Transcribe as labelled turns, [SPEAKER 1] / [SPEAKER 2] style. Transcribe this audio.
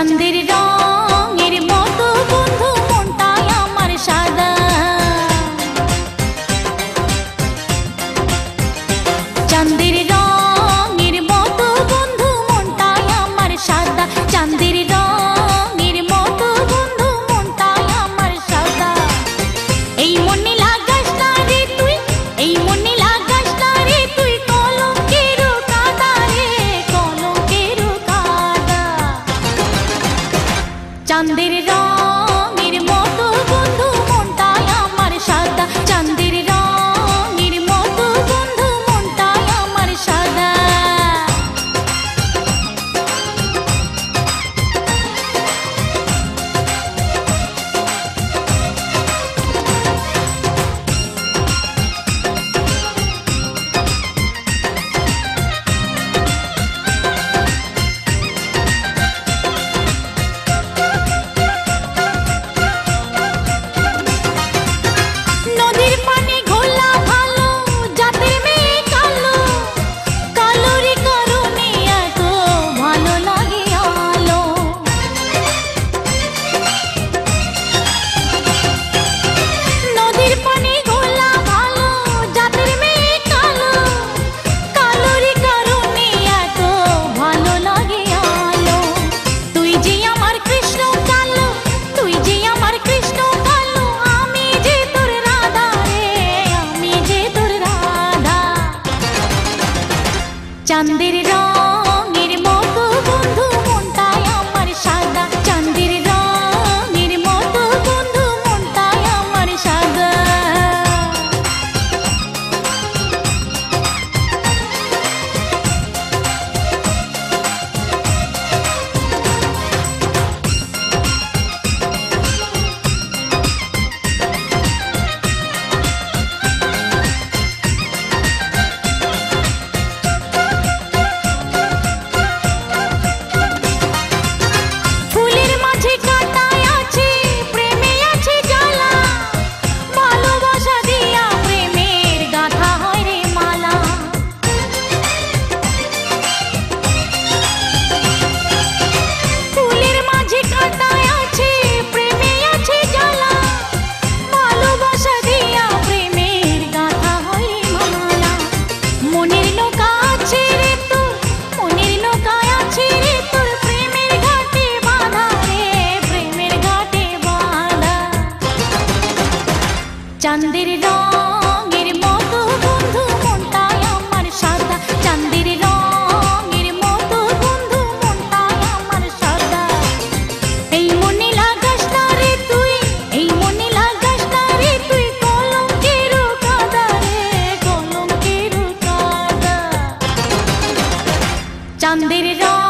[SPEAKER 1] চাঁদের রঙের মতো বন্ধু মনটাই আমার সাদা। চাঁদের রঙের মতো বন্ধু মনটাই আমার সাদা। চাঁদের রঙের মতো বন্ধু মনটাই আমার সাদা। এই মনে লাগাস না রে তুই, এই মনে লাগাস না রে তুই, কলঙ্কের কাদা রে, কলঙ্কের কাদা। চাঁদের রঙের মতো বন্ধু মনটাই আমার সাদা। চাঁদের রঙের মতো বন্ধু মনটাই আমার সাদা। নদীর পানি ঘোলা ভালো, জাতের মেয়ে কালো, কালোর কারণে এত ভালো লাগে আলো। নদীর পানি ঘোলা ভালো, জাতের মেয়ে কালো, কালোর কারণে এত ভালো লাগে আলো। তুই যে আমার কৃষ্ণ কালো, তুই যে আমার কৃষ্ণ কালো, আমি যে তোর রাধা রে, আমি যে তোর রাধা। চাঁদের রঙের মতো বন্ধু মনটাই আমার সাদা। চাঁদের রঙের মতো বন্ধু মনটাই আমার সাদা। ফুলের মাঝে কাঁটায় আছে, প্রেমে আছে জ্বালা, ভালোবাসা দিয়া প্রেমের গাঁথা হয় রে মালা। ফুলের মাঝে কাঁটায় আছে, প্রেমে আছে জ্বালা, ভালোবাসা দিয়া প্রেমের গাঁথা হয় রে মালা। মনের নৌকা আছে রে তোর, মনের নৌকা আছে রে তোর, প্রেমের ঘাটে বাঁধা রে, প্রেমের ঘাটে বাঁধা। চাঁদের রঙের মতো বন্ধু মনটাই আমার সাদা। চাঁদের রঙের মতো বন্ধু মনটাই আমার সাদা। এই মনে লাগাস না রে তুই, এই মনে লাগাস না রে তুই, কলঙ্কের কাদা রে, কলঙ্কের কাদা। চাঁদের রঙ